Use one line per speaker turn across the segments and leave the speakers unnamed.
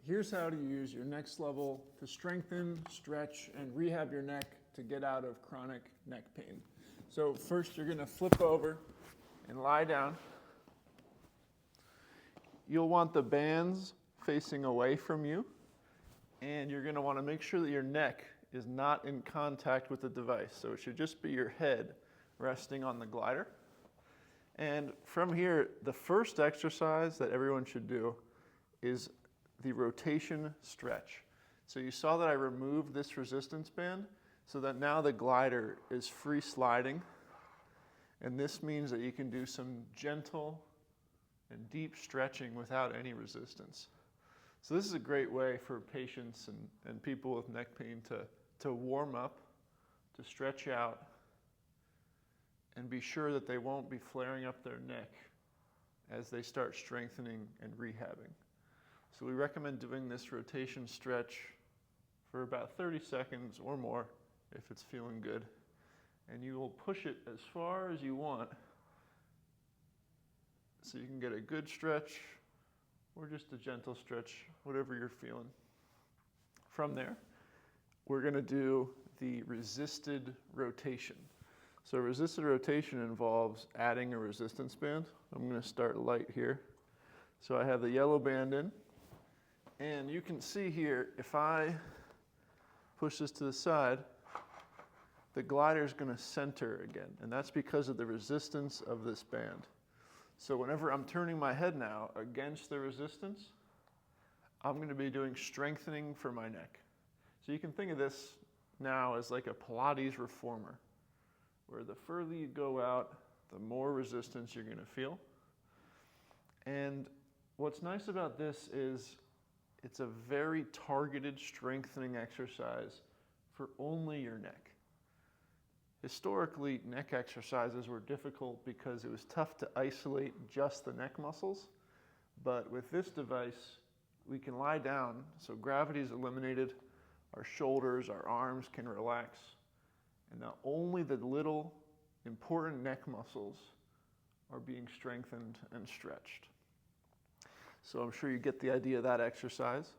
here's how to use your NecksLevel to strengthen, stretch, and rehab your neck to get out of chronic neck pain. So first you're gonna flip over and lie down. You'll want the bands facing away from you, and you're gonna wanna make sure that your neck is not in contact with the device. So it should just be your head resting on the glider. And from here, the first exercise that everyone should do is the rotation stretch. So you saw that I removed this resistance band so that now the glider is free sliding. And this means that you can do some gentle and deep stretching without any resistance. So this is a great way for patients and people with neck pain to warm up, to stretch out, and be sure that they won't be flaring up their neck as they start strengthening and rehabbing. So we recommend doing this rotation stretch for about 30 seconds or more if it's feeling good. And you will push it as far as you want so you can get a good stretch or just a gentle stretch, whatever you're feeling. From there, we're going to do the resisted rotation. So resisted rotation involves adding a resistance band. I'm going to start light here. So I have the yellow band in, and you can see here, if I push this to the side, the glider is going to center again, and that's because of the resistance of this band. So whenever I'm turning my head now against the resistance, I'm going to be doing strengthening for my neck. So you can think of this now as like a Pilates reformer, where the further you go out, the more resistance you're going to feel. And what's nice about this is it's a very targeted strengthening exercise for only your neck. Historically, neck exercises were difficult because it was tough to isolate just the neck muscles. But with this device, we can lie down, so gravity is eliminated, our shoulders, our arms can relax, and now only the little important neck muscles are being strengthened and stretched. So I'm sure you get the idea of that exercise.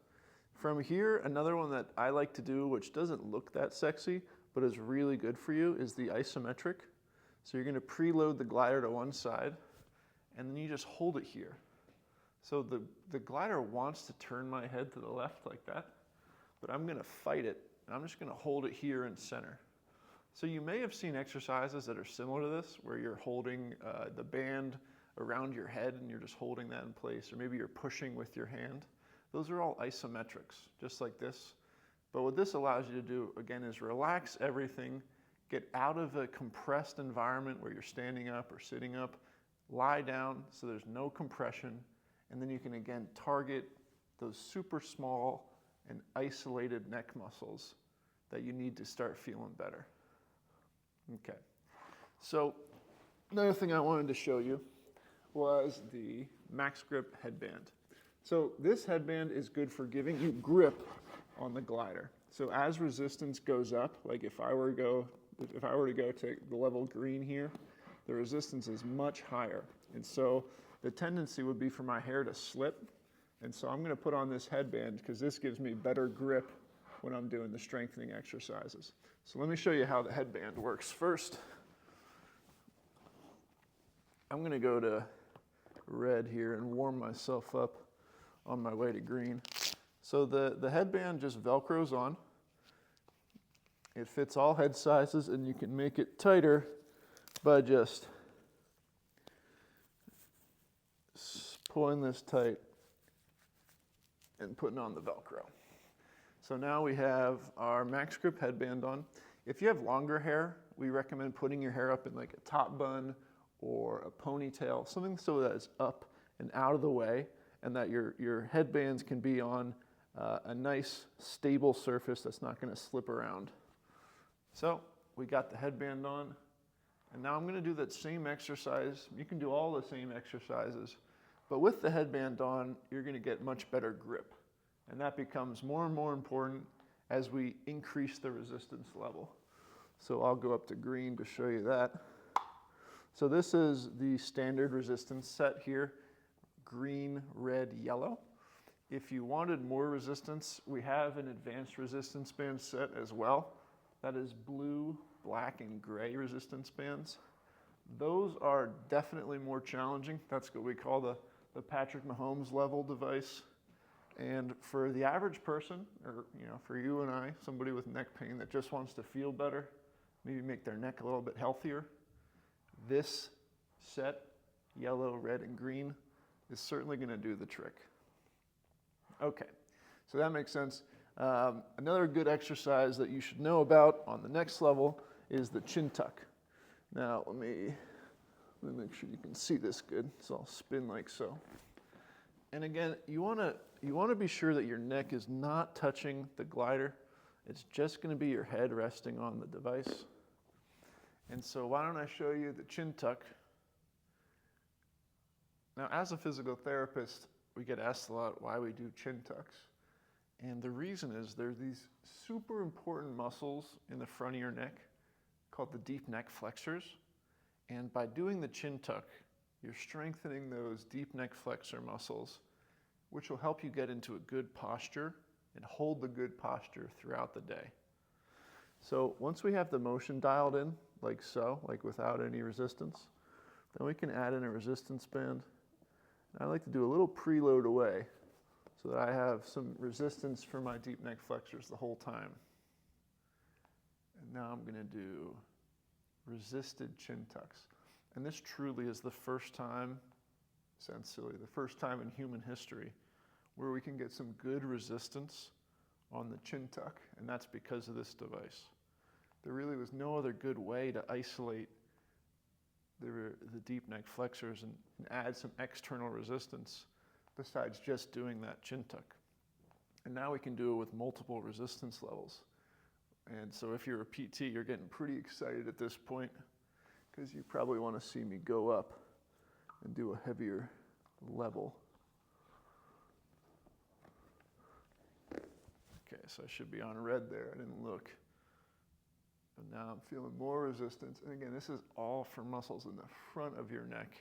From here, another one that I like to do, which doesn't look that sexy, but is really good for you, is the isometric. So you're going to preload the glider to one side, and then you just hold it here. So the glider wants to turn my head to the left like that, but I'm going to fight it, and I'm just going to hold it here in center. So you may have seen exercises that are similar to this, where you're holding the band around your head, and you're just holding that in place, or maybe you're pushing with your hand. Those are all isometrics, just like this. But what this allows you to do, again, is relax everything, get out of a compressed environment where you're standing up or sitting up, lie down so there's no compression, and then you can, again, target those super small and isolated neck muscles that you need to start feeling better. Okay, so another thing I wanted to show you was the Max Grip headband. So this headband is good for giving you grip on the glider. So as resistance goes up, like if I were to go to the level green here, the resistance is much higher. And so the tendency would be for my hair to slip. And so I'm going to put on this headband because this gives me better grip when I'm doing the strengthening exercises. So let me show you how the headband works. First, I'm going to go to red here and warm myself up on my way to green. So the headband just Velcros on. It fits all head sizes, and you can make it tighter by just pulling this tight and putting on the Velcro. So now we have our Max Grip headband on. If you have longer hair, we recommend putting your hair up in like a top bun or a ponytail, something so that it's up and out of the way, and that your headbands can be on a nice stable surface that's not going to slip around. So we got the headband on, and now I'm going to do that same exercise. You can do all the same exercises, but with the headband on, you're going to get much better grip, and that becomes more and more important as we increase the resistance level. So I'll go up to green to show you that. So this is the standard resistance set here, green, red, yellow. If you wanted more resistance, we have an advanced resistance band set as well. That is blue, black, and gray resistance bands. Those are definitely more challenging. That's what we call the Patrick Mahomes level device. And for the average person, or for you and I, somebody with neck pain that just wants to feel better, maybe make their neck a little bit healthier, this set, yellow, red, and green, is certainly going to do the trick. Okay, so that makes sense. Another good exercise that you should know about on the next level is the chin tuck. Now, let me make sure you can see this good. So I'll spin like so. And again, you want to be sure that your neck is not touching the glider. It's just going to be your head resting on the device. And so why don't I show you the chin tuck. Now, as a physical therapist, we get asked a lot why we do chin tucks. And the reason is there's these super important muscles in the front of your neck called the deep neck flexors. And by doing the chin tuck, you're strengthening those deep neck flexor muscles, which will help you get into a good posture and hold the good posture throughout the day. So once we have the motion dialed in, like so, like without any resistance, then we can add in a resistance band. And I like to do a little preload away so that I have some resistance for my deep neck flexors the whole time. And now I'm going to do resisted chin tucks. And this truly is the first time, sounds silly, the first time in human history where we can get some good resistance on the chin tuck, and that's because of this device. There really was no other good way to isolate the deep neck flexors and add some external resistance besides just doing that chin tuck. And now we can do it with multiple resistance levels. And so if you're a PT, you're getting pretty excited at this point because you probably want to see me go up and do a heavier level. Okay, so I should be on red there. I didn't look. But now I'm feeling more resistance. And again, this is all for muscles in the front of your neck.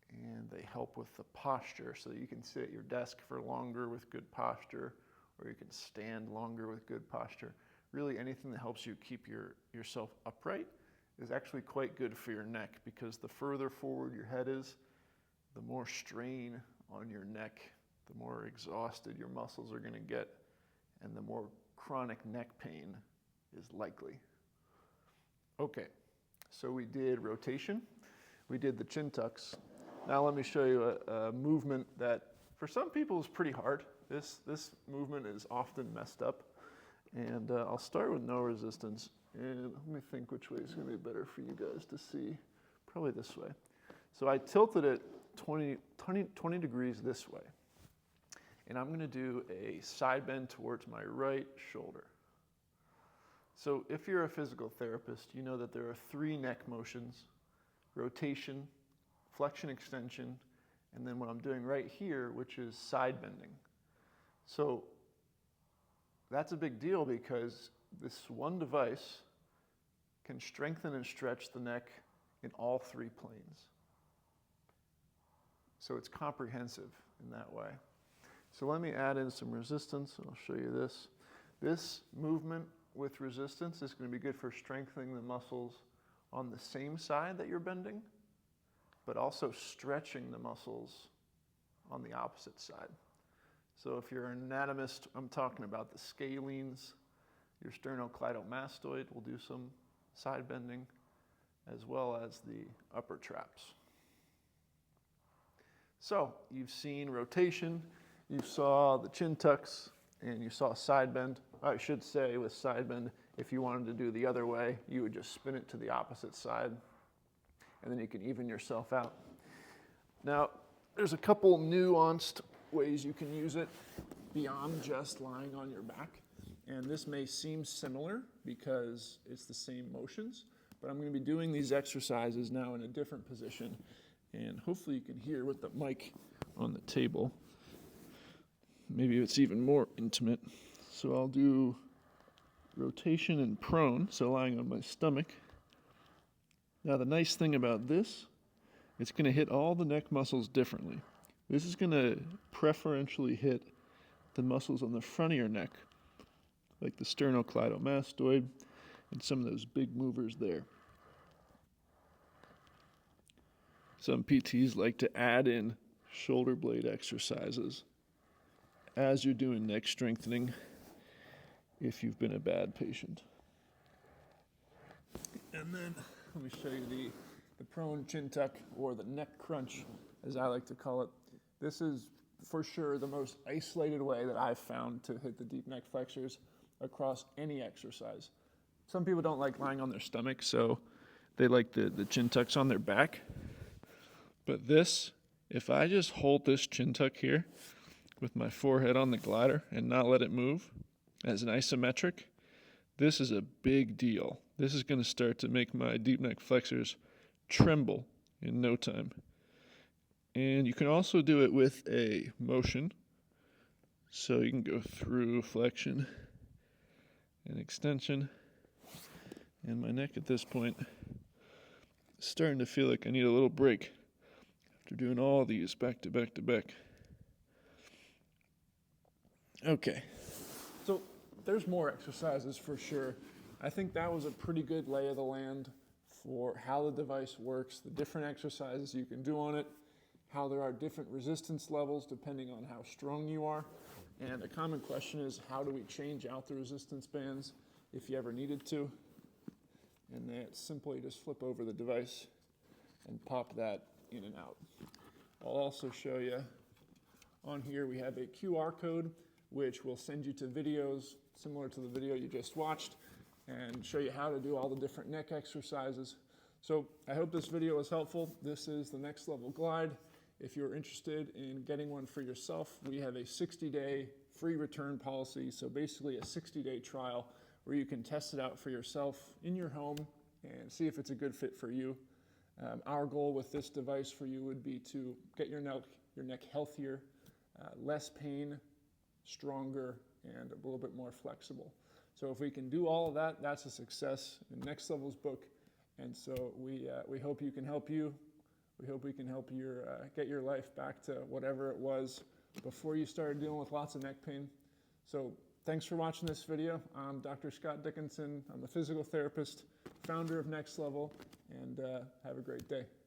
And they help with the posture so that you can sit at your desk for longer with good posture, or you can stand longer with good posture. Really anything that helps you keep yourself upright is actually quite good for your neck, because the further forward your head is, the more strain on your neck, the more exhausted your muscles are going to get, and the more chronic neck pain is likely. Okay, so we did rotation, we did the chin tucks. Now let me show you a movement that for some people is pretty hard. This movement is often messed up. And I'll start with no resistance. And let me think which way is going to be better for you guys to see. Probably this way. So I tilted it 20 degrees this way. And I'm going to do a side bend towards my right shoulder. So if you're a physical therapist, you know that there are 3 neck motions: rotation, flexion extension, and then what I'm doing right here, which is side bending. So that's a big deal because this one device can strengthen and stretch the neck in all 3 planes. So it's comprehensive in that way. So let me add in some resistance, and I'll show you this. This movement with resistance is going to be good for strengthening the muscles on the same side that you're bending, but also stretching the muscles on the opposite side. So if you're an anatomist, I'm talking about the scalenes. Your sternocleidomastoid will do some side bending, as well as the upper traps. So you've seen rotation, you saw the chin tucks, and you saw side bend. I should say with side bend, if you wanted to do the other way, you would just spin it to the opposite side, and then you can even yourself out. Now, there's a couple nuanced ways you can use it beyond just lying on your back. And this may seem similar because it's the same motions, but I'm going to be doing these exercises now in a different position. And hopefully you can hear with the mic on the table. Maybe it's even more intimate. So I'll do rotation and prone, so lying on my stomach. Now the nice thing about this, it's going to hit all the neck muscles differently. This is going to preferentially hit the muscles on the front of your neck, like the sternocleidomastoid and some of those big movers there. Some PTs like to add in shoulder blade exercises as you're doing neck strengthening if you've been a bad patient. And then let me show you the prone chin tuck, or the neck crunch, as I like to call it. This is for sure the most isolated way that I've found to hit the deep neck flexors across any exercise. Some people don't like lying on their stomach, so they like the chin tucks on their back. But this, if I just hold this chin tuck here with my forehead on the glider and not let it move as an isometric, this is a big deal. This is going to start to make my deep neck flexors tremble in no time. And you can also do it with a motion. So you can go through flexion and extension. And my neck at this point is starting to feel like I need a little break after doing all these back to back to back. Okay, so there's more exercises for sure. I think that was a pretty good lay of the land for how the device works, the different exercises you can do on it, how there are different resistance levels depending on how strong you are. And a common question is, how do we change out the resistance bands if you ever needed to? And that's simply just flip over the device and pop that in and out. I'll also show you on here we have a QR code which will send you to videos similar to the video you just watched and show you how to do all the different neck exercises. So I hope this video was helpful. This is the NecksLevel Glide. If you're interested in getting one for yourself, we have a 60-day free return policy. So basically a 60-day trial where you can test it out for yourself in your home and see if it's a good fit for you. Our goal with this device for you would be to get your neck healthier, less pain, stronger, and a little bit more flexible. So if we can do all of that, that's a success in NecksLevel's book. And so we hope you can help you. We hope we can help you get your life back to whatever it was before you started dealing with lots of neck pain. So thanks for watching this video. I'm Dr. Scott Dickinson. I'm a physical therapist, founder of NecksLevel, and have a great day.